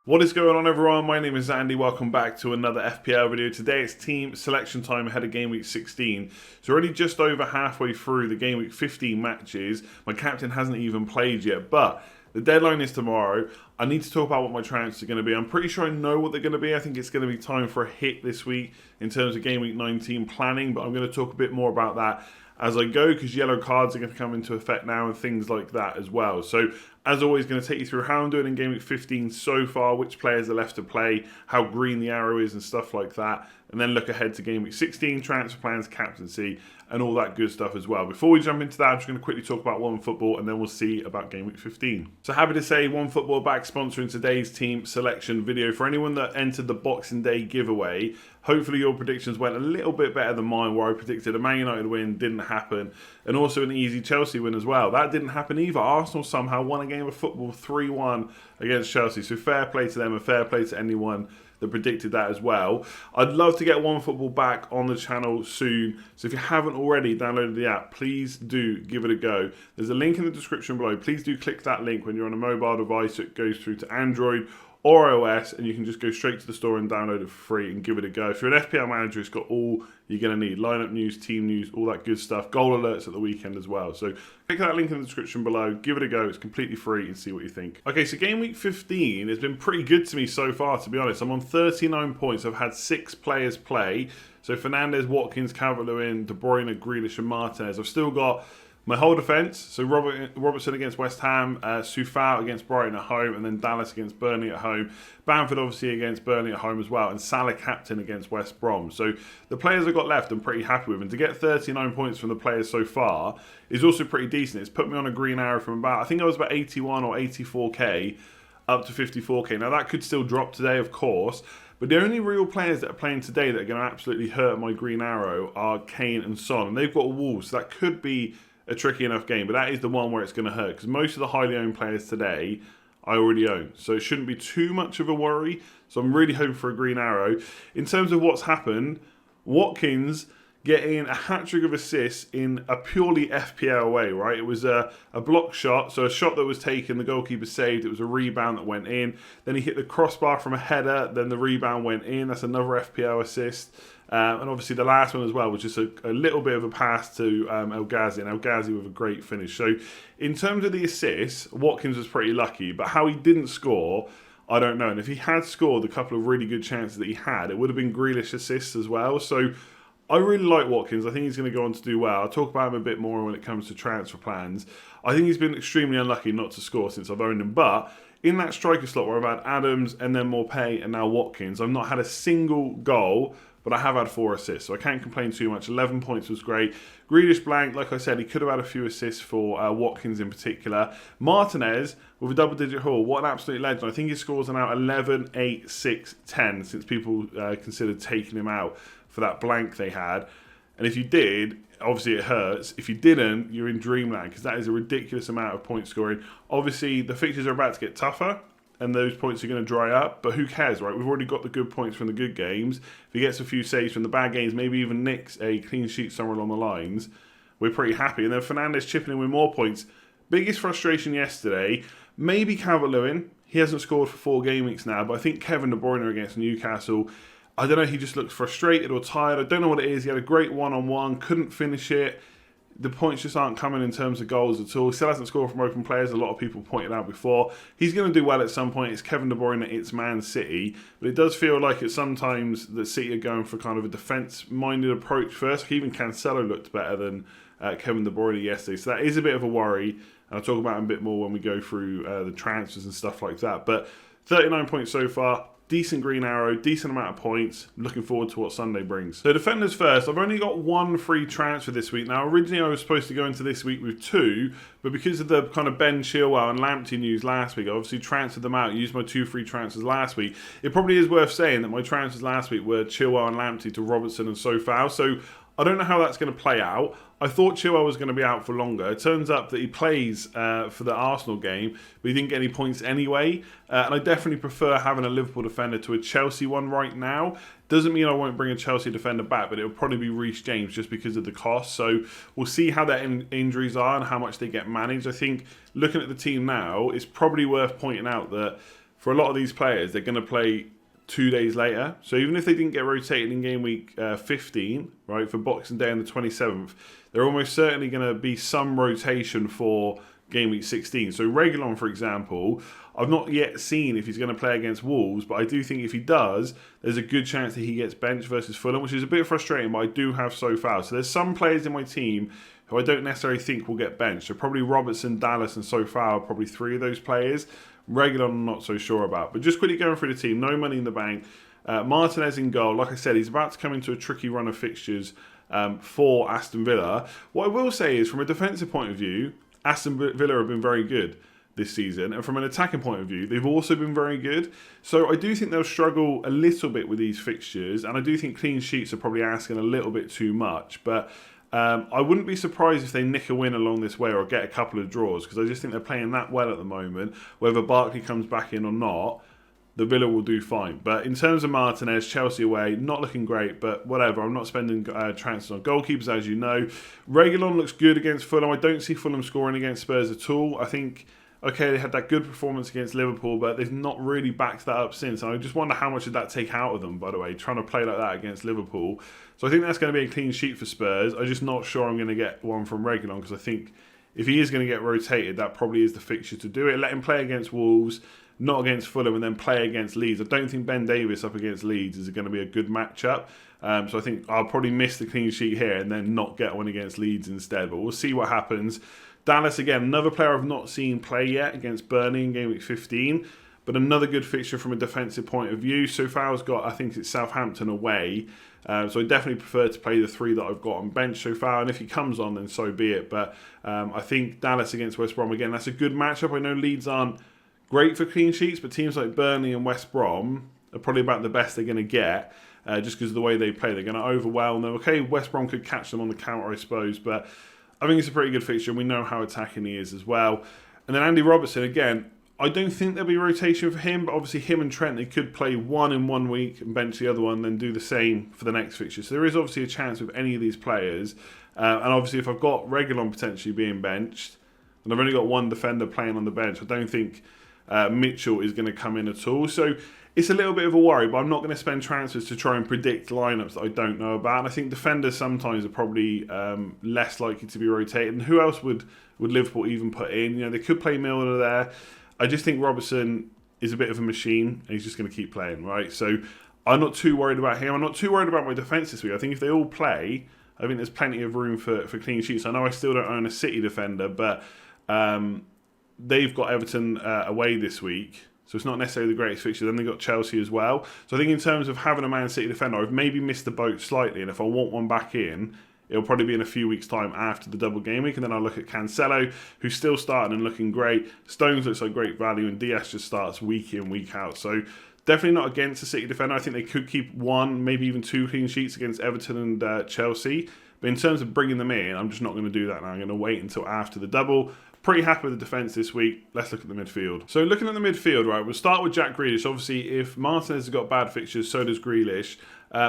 What is going on, everyone? My name is Andy. Welcome back to another FPL video. Today it's team selection time ahead of game week 16. So already just over halfway through the game week 15 matches. My captain hasn't even played yet, but the deadline is tomorrow. I need to talk about what my transfers are going to be. I'm pretty sure I know what they're going to be. I think it's going to be time for a hit this week in terms of game week 19 planning, but I'm going to talk a bit more about that as I go, because yellow cards are going to come into effect now and things like that as well. So as always, going to take you through how I'm doing in game week 15 so far, which players are left to play, how green the arrow is and stuff like that, and then look ahead to game week 16, transfer plans, captaincy, and all that good stuff as well. Before we jump into that, I'm just going to quickly talk about One Football, and then we'll see about game week 15. So happy to say One Football back sponsoring today's team selection video. For anyone that entered the Boxing Day giveaway, hopefully your predictions went a little bit better than mine, where I predicted a Man United win, didn't happen, and also an easy Chelsea win as well. That didn't happen either. Arsenal somehow won a game of football 3-1 against Chelsea, so fair play to them and fair play to anyone that predicted that as well. I'd love to get One Football back on the channel soon, so if you haven't already downloaded the app, please do give it a go. There's a link in the description below. Please do click that link when you're on a mobile device. It goes through to Android or iOS, and you can just go straight to the store and download it for free and give it a go. If you're an FPL manager, it's got all you're going to need. Lineup news, team news, all that good stuff. Goal alerts at the weekend as well. So click that link in the description below, give it a go. It's completely free and see what you think. Okay, so game week 15 has been pretty good to me so far, to be honest. I'm on 39 points. I've had 6 players play. So Fernandes, Watkins, Calvert-Lewin, De Bruyne, Grealish and Martinez. I've still got my whole defence, so Robertson against West Ham, Soufal against Brighton at home, and then Dallas against Burnley at home. Bamford obviously against Burnley at home as well, and Salah captain against West Brom. So the players I've got left I'm pretty happy with, and to get 39 points from the players so far is also pretty decent. It's put me on a green arrow from about, I think I was about 81 or 84k up to 54k. Now that could still drop today, of course, but the only real players that are playing today that are going to absolutely hurt my green arrow are Kane and Son, and they've got Wolves, so that could be a tricky enough game, but that is the one where it's going to hurt, because most of the highly owned players today I already own, so it shouldn't be too much of a worry. So I'm really hoping for a green arrow. In terms of what's happened, Watkins getting a hat-trick of assists in a purely FPL way, right? It was a block shot, so a shot that was taken, the goalkeeper saved, it was a rebound that went in, then he hit the crossbar from a header, then the rebound went in. That's another FPL assist. And obviously the last one as well was just a little bit of a pass to El Ghazi, and El Ghazi with a great finish. So in terms of the assists, Watkins was pretty lucky, but how he didn't score, I don't know. And if he had scored a couple of really good chances that he had, it would have been Grealish assists as well. So I really like Watkins. I think he's going to go on to do well. I'll talk about him a bit more when it comes to transfer plans. I think he's been extremely unlucky not to score since I've owned him, but in that striker slot where I've had Adams and then Morpay and now Watkins, I've not had a single goal, but I have had 4 assists, so I can't complain too much. 11 points was great. Grealish blank, like I said, he could have had a few assists for Watkins in particular. Martinez with a double-digit haul, what an absolute legend. I think his scores are now 11, 8, 6, 10 since people considered taking him out for that blank they had. And if you did, obviously it hurts. If you didn't, you're in dreamland, because that is a ridiculous amount of point scoring. Obviously, the fixtures are about to get tougher, and those points are going to dry up, but who cares, right? We've already got the good points from the good games. If he gets a few saves from the bad games, maybe even nicks a clean sheet somewhere along the lines, we're pretty happy. And then Fernandes chipping in with more points. Biggest frustration yesterday, maybe Calvert-Lewin. He hasn't scored for 4 game weeks now, but I think Kevin De Bruyne against Newcastle, I don't know, he just looks frustrated or tired. I don't know what it is. He had a great one-on-one, couldn't finish it. The points just aren't coming in terms of goals at all. He still hasn't scored from open players. A lot of people pointed out before. He's going to do well at some point. It's Kevin De Bruyne, it's Man City. But it does feel like it's sometimes that City are going for kind of a defence-minded approach first. Even Cancelo looked better than Kevin De Bruyne yesterday. So that is a bit of a worry. And I'll talk about him a bit more when we go through the transfers and stuff like that. But 39 points so far. Decent green arrow, decent amount of points. Looking forward to what Sunday brings. So defenders first. I've only got 1 free transfer this week. Now originally I was supposed to go into this week with 2, but because of the kind of Ben Chilwell and Lamptey news last week, I obviously transferred them out, used my 2 free transfers last week. It probably is worth saying that my transfers last week were Chilwell and Lamptey to Robertson and Soufal. So I don't know how that's going to play out. I thought Chilwell was going to be out for longer. It turns up that he plays for the Arsenal game, but he didn't get any points anyway. And I definitely prefer having a Liverpool defender to a Chelsea one right now. Doesn't mean I won't bring a Chelsea defender back, but it'll probably be Reece James just because of the cost. So we'll see how their injuries are and how much they get managed. I think looking at the team now, it's probably worth pointing out that for a lot of these players, they're going to play 2 days later. So even if they didn't get rotated in game week 15, right, for Boxing Day on the 27th, they're almost certainly going to be some rotation for game week 16. So Reguilon, for example, I've not yet seen if he's going to play against Wolves, but I do think if he does, there's a good chance that he gets benched versus Fulham, which is a bit frustrating, but I do have so far. So there's some players in my team who I don't necessarily think will get benched. So probably Robertson, Dallas, and so far probably 3 of those players. Reguilon, I'm not so sure about. But just quickly going through the team, no money in the bank. Martinez in goal. Like I said, he's about to come into a tricky run of fixtures for Aston Villa. What I will say is, from a defensive point of view, Aston Villa have been very good this season, and from an attacking point of view, they've also been very good. So I do think they'll struggle a little bit with these fixtures, and I do think clean sheets are probably asking a little bit too much. But I wouldn't be surprised if they nick a win along this way or get a couple of draws, because I just think they're playing that well at the moment. Whether Barkley comes back in or not, the Villa will do fine. But in terms of Martinez, Chelsea away, not looking great, but whatever. I'm not spending transfers on goalkeepers, as you know. Reguilon looks good against Fulham. I don't see Fulham scoring against Spurs at all. I think, okay, they had that good performance against Liverpool, but they've not really backed that up since. And I just wonder how much did that take out of them, by the way, trying to play like that against Liverpool. So I think that's going to be a clean sheet for Spurs. I'm just not sure I'm going to get one from Reguilon, because I think if he is going to get rotated, that probably is the fixture to do it. Let him play against Wolves, not against Fulham, and then play against Leeds. I don't think Ben Davies up against Leeds is going to be a good matchup. So I think I'll probably miss the clean sheet here and then not get one against Leeds instead. But we'll see what happens. Dallas, again, another player I've not seen play yet against Burnley in game week 15. But another good fixture from a defensive point of view. So far, I've got, I think it's Southampton away. So I definitely prefer to play the 3 that I've got on bench so far. And if he comes on, then so be it. But I think Dallas against West Brom, again, that's a good matchup. I know Leeds aren't great for clean sheets, but teams like Burnley and West Brom are probably about the best they're going to get, just because of the way they play. They're going to overwhelm them. Okay, West Brom could catch them on the counter, I suppose, but I think it's a pretty good fixture. We know how attacking he is as well. And then Andy Robertson, again, I don't think there'll be rotation for him, but obviously him and Trent, they could play one in 1 week and bench the other one, then do the same for the next fixture. So there is obviously a chance with any of these players. And obviously if I've got Reguilon potentially being benched, and I've only got one defender playing on the bench, I don't think Mitchell is going to come in at all. So it's a little bit of a worry, but I'm not going to spend transfers to try and predict lineups that I don't know about. And I think defenders sometimes are probably less likely to be rotated. And who else would Liverpool even put in? You know, they could play Milner there. I just think Robertson is a bit of a machine, and he's just going to keep playing, right? So I'm not too worried about him. I'm not too worried about my defence this week. I think if they all play, I think there's plenty of room for clean sheets. I know I still don't own a City defender, but they've got Everton away this week, so it's not necessarily the greatest fixture. Then they've got Chelsea as well. So I think in terms of having a Man City defender, I've maybe missed the boat slightly, and if I want one back in, it'll probably be in a few weeks' time after the double game week. And then I'll look at Cancelo, who's still starting and looking great. Stones looks like great value, and Diaz just starts week in, week out. So definitely not against a City defender. I think they could keep 1, maybe even 2 clean sheets against Everton and Chelsea. But in terms of bringing them in, I'm just not going to do that now. I'm going to wait until after the double. Pretty happy with the defence this week. Let's look at the midfield. So looking at the midfield, right, we'll start with Jack Grealish. Obviously, if Martinez has got bad fixtures, so does Grealish.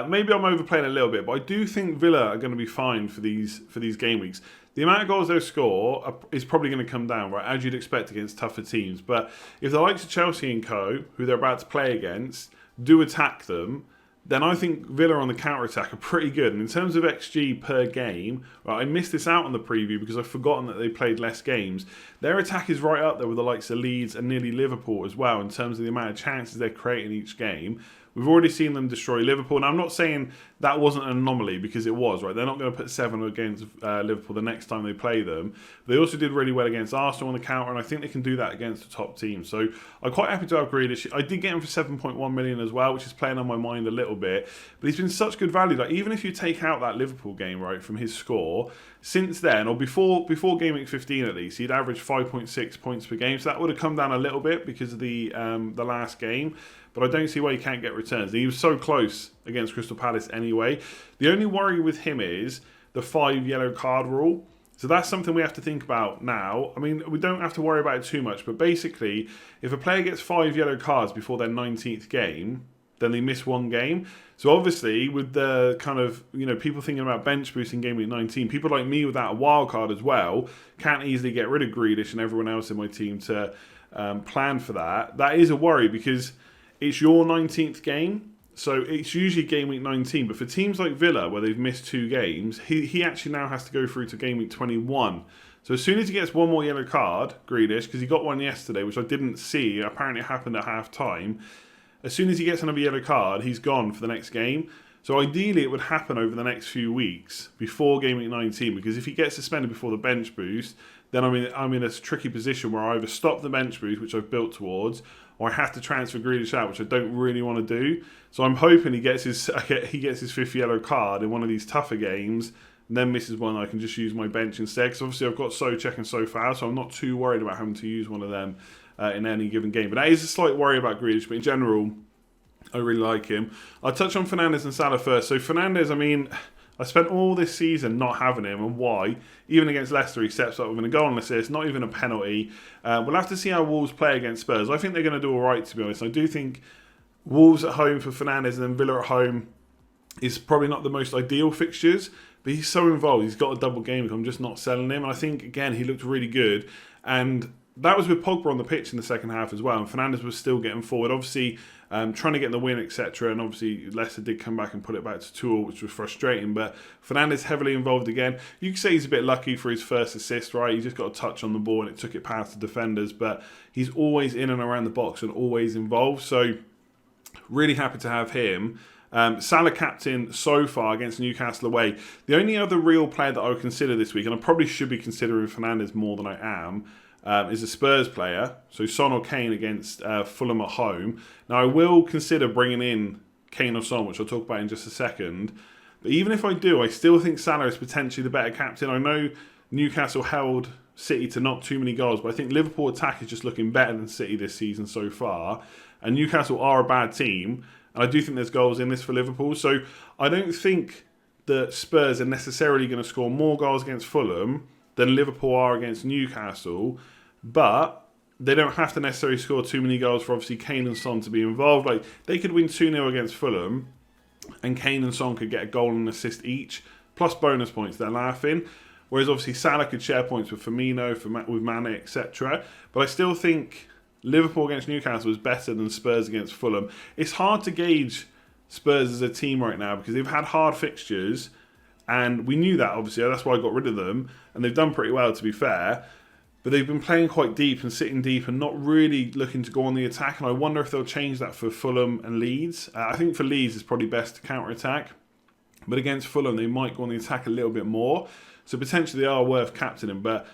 Maybe I'm overplaying a little bit, but I do think Villa are going to be fine for these game weeks. The amount of goals they'll score is probably going to come down, right, as you'd expect against tougher teams. But if the likes of Chelsea and co, who they're about to play against, do attack them, then I think Villa on the counter-attack are pretty good. And in terms of XG per game, right, I missed this out on the preview because I've forgotten that they played less games. Their attack is right up there with the likes of Leeds and nearly Liverpool as well in terms of the amount of chances they're creating each game. We've already seen them destroy Liverpool. And I'm not saying that wasn't an anomaly, because it was, right? They're not going to put 7 against Liverpool the next time they play them. They also did really well against Arsenal on the counter, and I think they can do that against the top team. So I'm quite happy to have Grealish. I did get him for 7.1 million as well, which is playing on my mind a little bit. But he's been such good value. Like, even if you take out that Liverpool game, right, from his score, since then, or before game week 15 at least, he'd averaged 5.6 points per game. So that would have come down a little bit because of the last game. But I don't see why he can't get returns. He was so close against Crystal Palace anyway. The only worry with him is the 5 yellow card rule. So that's something we have to think about now. I mean, we don't have to worry about it too much, but basically, if a player gets 5 yellow cards before their 19th game, then they miss one game. So obviously, with the kind of, people thinking about bench boost in Game Week 19, people like me without a wild card as well, can't easily get rid of Grealish and everyone else in my team to plan for that. That is a worry because it's your 19th game. So it's usually Game Week 19, but for teams like Villa, where they've missed 2 games, he actually now has to go through to Game Week 21. So as soon as he gets one more yellow card, Grealish, because he got one yesterday, which I didn't see, apparently it happened at half-time, as soon as he gets another yellow card, he's gone for the next game. So ideally it would happen over the next few weeks before Game Week 19, because if he gets suspended before the bench boost, then I'm in a tricky position where I either stop the bench boost, which I've built towards, or I have to transfer Grealish out, which I don't really want to do. So I'm hoping he gets his 5th yellow card in one of these tougher games, and then misses one. I can just use my bench instead. Because obviously I've got Souček and Sofal, so I'm not too worried about having to use one of them in any given game. But that is a slight worry about Grealish. But in general, I really like him. I'll touch on Fernandes and Salah first. So Fernandes, I spent all this season not having him, and why? Even against Leicester, he steps up with a goal and assist, not even a penalty. We'll have to see how Wolves play against Spurs. I think they're going to do all right, to be honest. I do think Wolves at home for Fernandes and then Villa at home is probably not the most ideal fixtures, but he's so involved. He's got a double game. I'm just not selling him. And I think, again, he looked really good. And that was with Pogba on the pitch in the second half as well. And Fernandes was still getting forward. Obviously, trying to get the win, etc. And obviously, Leicester did come back and put it back to 2-2, which was frustrating. But Fernandes heavily involved again. You could say he's a bit lucky for his first assist, right? He just got a touch on the ball and it took it past the defenders. But he's always in and around the box and always involved. So, really happy to have him. Salah captain so far against Newcastle away. The only other real player that I would consider this week, and I probably should be considering Fernandes more than I am, is a Spurs player. So Son or Kane against Fulham at home. Now I will consider bringing in Kane or Son, which I'll talk about in just a second. But even if I do, I still think Salah is potentially the better captain. I know Newcastle held City to not too many goals, but I think Liverpool attack is just looking better than City this season so far. And Newcastle are a bad team. And I do think there's goals in this for Liverpool. So I don't think that Spurs are necessarily going to score more goals against Fulham than Liverpool are against Newcastle. But they don't have to necessarily score too many goals for obviously Kane and Son to be involved. Like they could win 2-0 against Fulham and Kane and Son could get a goal and an assist each, plus bonus points. They're laughing. Whereas obviously Salah could share points with Firmino, with Mane, etc. But I still think Liverpool against Newcastle is better than Spurs against Fulham. It's hard to gauge Spurs as a team right now because they've had hard fixtures and we knew that obviously, that's why I got rid of them, and they've done pretty well to be fair, but they've been playing quite deep and sitting deep and not really looking to go on the attack, and I wonder if they'll change that for Fulham and Leeds. I think for Leeds it's probably best to counter-attack, but against Fulham they might go on the attack a little bit more, so potentially they are worth captaining, but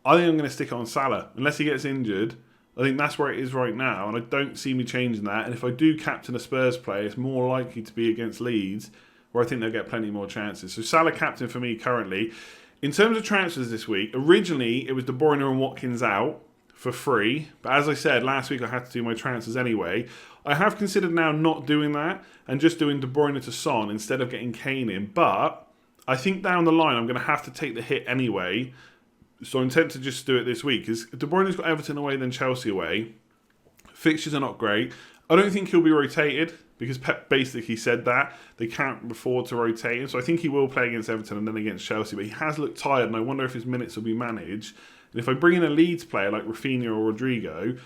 I think I'm going to stick it on Salah, unless he gets injured. I think that's where it is right now, and I don't see me changing that. And if I do captain a Spurs player, it's more likely to be against Leeds, where I think they'll get plenty more chances. So Salah captain for me currently. In terms of transfers this week, originally it was De Bruyne and Watkins out for free, but as I said, last week I had to do my transfers anyway. I have considered now not doing that and just doing De Bruyne to Son instead of getting Kane in, but I think down the line I'm going to have to take the hit anyway. So I intend to just do it this week. Because De Bruyne's got Everton away, then Chelsea away. Fixtures are not great. I don't think he'll be rotated because Pep basically said that. They can't afford to rotate him. So I think he will play against Everton and then against Chelsea. But he has looked tired and I wonder if his minutes will be managed. And if I bring in a Leeds player like Rafinha or Rodrigo,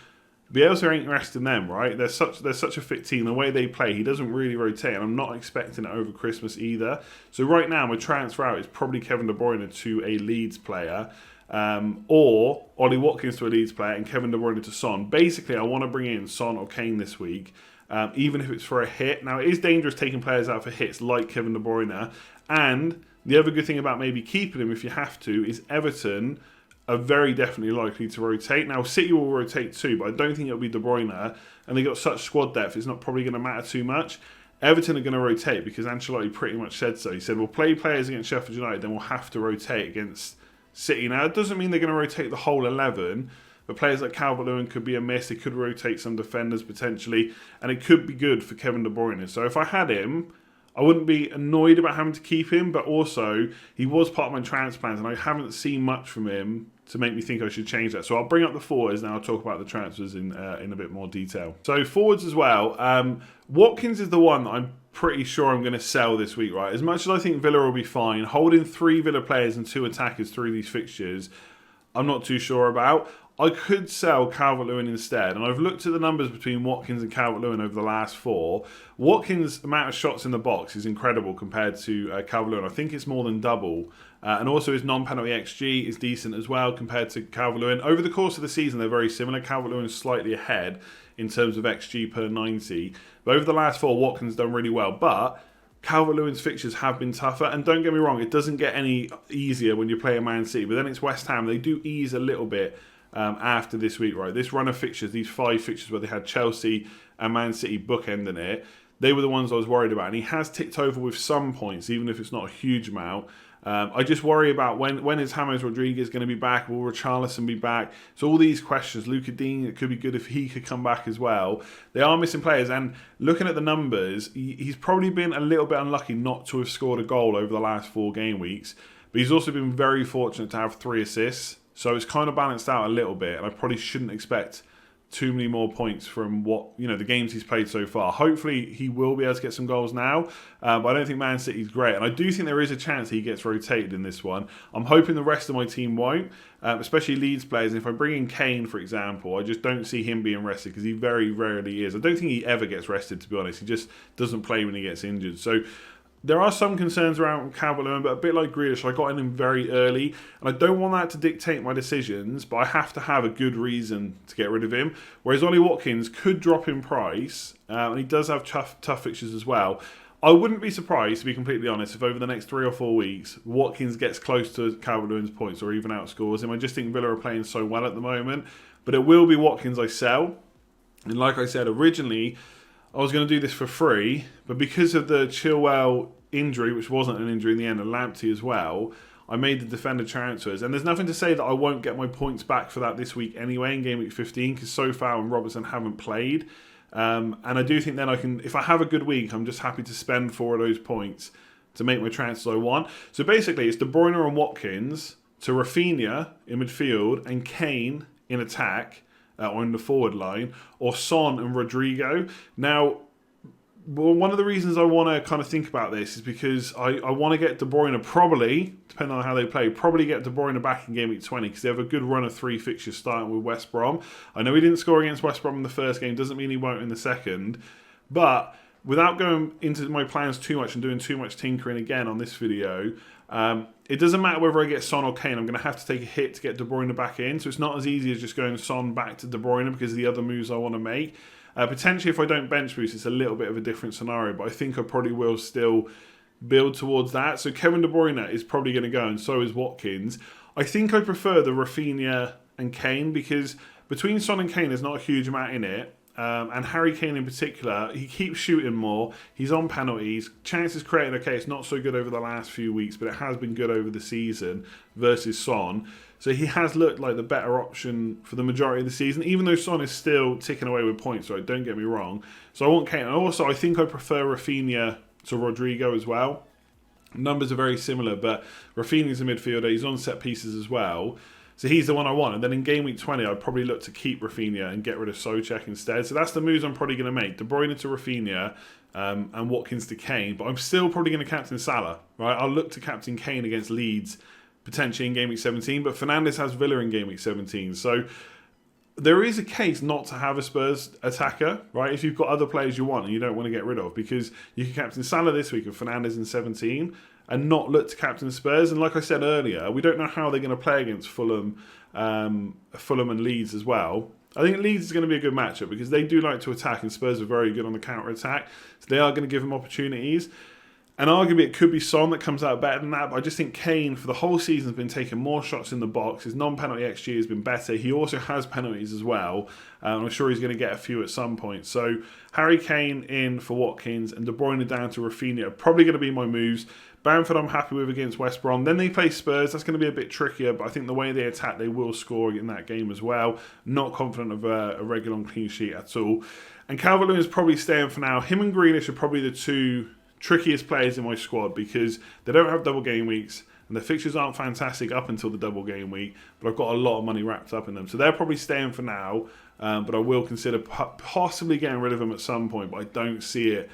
Bielsa ain't resting them, right? They're such a fit team. The way they play, he doesn't really rotate. And I'm not expecting it over Christmas either. So right now, my transfer out is probably Kevin De Bruyne to a Leeds player. Or Ollie Watkins to a Leeds player and Kevin De Bruyne to Son. Basically, I want to bring in Son or Kane this week, even if it's for a hit. Now, it is dangerous taking players out for hits like Kevin De Bruyne. And the other good thing about maybe keeping him if you have to is Everton are very definitely likely to rotate. Now, City will rotate too, but I don't think it'll be De Bruyne. And they've got such squad depth, it's not probably going to matter too much. Everton are going to rotate because Ancelotti pretty much said so. He said, we'll play players against Sheffield United, then we'll have to rotate against City. Now, it doesn't mean they're going to rotate the whole 11, but players like Calvert-Lewin could be a miss. They could rotate some defenders potentially, and it could be good for Kevin De Bruyne. So if I had him, I wouldn't be annoyed about having to keep him, but also he was part of my transfer plans, and I haven't seen much from him to make me think I should change that. So I'll bring up the forwards and I'll talk about the transfers in a bit more detail. So forwards as well. Watkins is the one that I'm pretty sure I'm going to sell this week, right? As much as I think Villa will be fine, holding 3 Villa players and 2 attackers through these fixtures, I'm not too sure about. I could sell Calvert-Lewin instead, and I've looked at the numbers between Watkins and Calvert-Lewin over the last 4. Watkins' amount of shots in the box is incredible compared to Calvert-Lewin. I think it's more than double. And also his non-penalty XG is decent as well compared to Calvert-Lewin. Over the course of the season, they're very similar. Calvert-Lewin is slightly ahead in terms of XG per 90. But over the last 4, Watkins done really well. But Calvert-Lewin's fixtures have been tougher. And don't get me wrong, it doesn't get any easier when you play a Man City. But then it's West Ham. They do ease a little bit after this week, right? This run of fixtures, these 5 fixtures where they had Chelsea and Man City bookending it, they were the ones I was worried about. And he has ticked over with some points, even if it's not a huge amount. I just worry about when is James Rodriguez going to be back? Will Richarlison be back? So all these questions. Luka Dean, it could be good if he could come back as well. They are missing players, and looking at the numbers, he's probably been a little bit unlucky not to have scored a goal over the last 4 game weeks. But he's also been very fortunate to have 3 assists. So it's kind of balanced out a little bit, and I probably shouldn't expect too many more points from the games he's played so far. Hopefully he will be able to get some goals now, but I don't think Man City's great, and I do think there is a chance he gets rotated in this one. I'm hoping the rest of my team won't, especially Leeds players. And if I bring in Kane, for example, I just don't see him being rested because he very rarely is. I don't think he ever gets rested, to be honest. He just doesn't play when he gets injured. So there are some concerns around Calvert-Lewin, but a bit like Grealish, I got in him very early, and I don't want that to dictate my decisions, but I have to have a good reason to get rid of him. Whereas Ollie Watkins could drop in price, and he does have tough fixtures as well. I wouldn't be surprised, to be completely honest, if over the next 3 or 4 weeks, Watkins gets close to Calvert-Lewin's points or even outscores him. I just think Villa are playing so well at the moment. But it will be Watkins I sell. And like I said, originally, I was going to do this for free, but because of the Chilwell injury, which wasn't an injury in the end, and Lamptey as well, I made the defender transfers. And there's nothing to say that I won't get my points back for that this week anyway in Game Week 15, because Sofao and Robertson haven't played. And I do think then I can, if I have a good week, I'm just happy to spend 4 of those points to make my transfers I want. So basically, it's De Bruyne and Watkins to Rafinha in midfield and Kane in attack, or in the forward line, or Son and Rodrigo. Now, one of the reasons I want to kind of think about this is because I want to get De Bruyne probably, depending on how they play, probably get De Bruyne back in Game Week 20 because they have a good run of 3 fixtures starting with West Brom. I know he didn't score against West Brom in the first game, doesn't mean he won't in the second, but without going into my plans too much and doing too much tinkering again on this video, it doesn't matter whether I get Son or Kane, I'm going to have to take a hit to get De Bruyne back in, so it's not as easy as just going Son back to De Bruyne because of the other moves I want to make. Potentially, if I don't bench boost, it's a little bit of a different scenario, but I think I probably will still build towards that. So Kevin De Bruyne is probably going to go, and so is Watkins. I think I prefer the Rafinha and Kane because between Son and Kane, there's not a huge amount in it. And Harry Kane in particular, he keeps shooting more. He's on penalties. Chances created, okay, it's not so good over the last few weeks, but it has been good over the season versus Son. So he has looked like the better option for the majority of the season, even though Son is still ticking away with points, right? Don't get me wrong. So I want Kane. And also, I think I prefer Rafinha to Rodrigo as well. Numbers are very similar, but Rafinha's a midfielder. He's on set pieces as well. So he's the one I want. And then in Game Week 20, I'd probably look to keep Rafinha and get rid of Souček instead. So that's the moves I'm probably going to make. De Bruyne to Rafinha and Watkins to Kane. But I'm still probably going to captain Salah, right? I'll look to captain Kane against Leeds potentially in Game Week 17. But Fernandes has Villa in Game Week 17. So there is a case not to have a Spurs attacker, right? If you've got other players you want and you don't want to get rid of. Because you can captain Salah this week and Fernandes in 17. And not look to captain Spurs. And like I said earlier, we don't know how they're going to play against Fulham and Leeds as well. I think Leeds is going to be a good matchup because they do like to attack and Spurs are very good on the counter-attack. So they are going to give them opportunities. And arguably it could be Son that comes out better than that, but I just think Kane for the whole season has been taking more shots in the box. His non-penalty XG has been better. He also has penalties as well. I'm sure he's going to get a few at some point. So Harry Kane in for Watkins and De Bruyne down to Rafinha are probably going to be my moves. Bamford I'm happy with against West Brom. Then they play Spurs. That's going to be a bit trickier, but I think the way they attack, they will score in that game as well. Not confident of a regular clean sheet at all. And Calvert-Lewin is probably staying for now. Him and Grealish are probably the two trickiest players in my squad because they don't have double game weeks and the fixtures aren't fantastic up until the double game week, but I've got a lot of money wrapped up in them. So they're probably staying for now, but I will consider possibly getting rid of them at some point, but I don't see it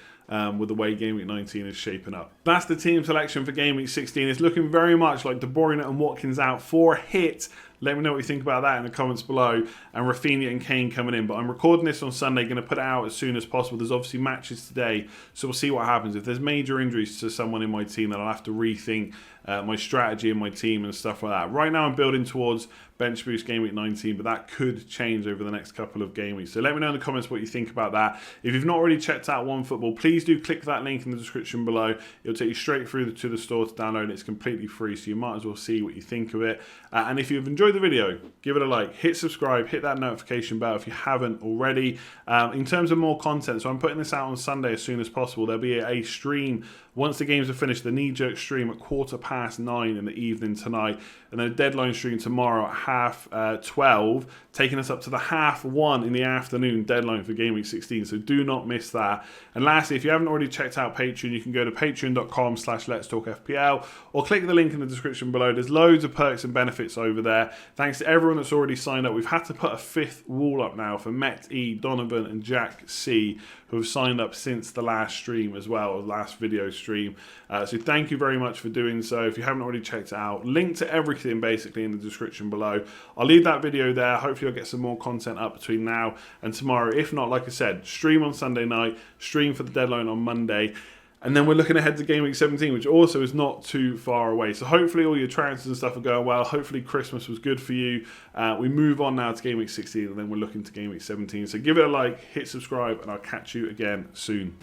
with the way Game Week 19 is shaping up. That's the team selection for Game Week 16. It's looking very much like De Bruyne and Watkins out for a hit. Let me know what you think about that in the comments below. And Rafinha and Kane coming in. But I'm recording this on Sunday, going to put it out as soon as possible. There's obviously matches today, so we'll see what happens. If there's major injuries to someone in my team, then I'll have to rethink my strategy in my team and stuff like that. Right now I'm building towards bench boost Game Week 19, but that could change over the next couple of game weeks. So let me know in the comments what you think about that. If you've not already checked out OneFootball, please do click that link in the description below. It'll take you straight through to the store to download. It's completely free, so you might as well see what you think of it. And if you've enjoyed the video, give it a like, hit subscribe, hit that notification bell if you haven't already. In terms of more content, so I'm putting this out on Sunday as soon as possible. There'll be a stream once the games are finished, the knee-jerk stream at 9:15 in the evening tonight, and then a deadline stream tomorrow at 12:30, taking us up to the 1:30 in the afternoon deadline for Game Week 16, so do not miss that. And lastly, if you haven't already checked out Patreon, you can go to patreon.com/letstalkfpl or click the link in the description below. There's loads of perks and benefits over there. Thanks to everyone that's already signed up. We've had to put a 5th wall up now for Met E, Donovan and Jack C, who have signed up since the last stream as well, or last video stream. So thank you very much for doing so. If you haven't already checked it out, link to everything basically in the description below. I'll leave that video there. Hopefully I'll get some more content up between now and tomorrow. If not, like I said, stream on Sunday night, stream for the deadline on Monday. And then we're looking ahead to Game Week 17, which also is not too far away. So hopefully all your transfers and stuff are going well. Hopefully Christmas was good for you. We move on now to Game Week 16, and then we're looking to Game Week 17. So give it a like, hit subscribe, and I'll catch you again soon.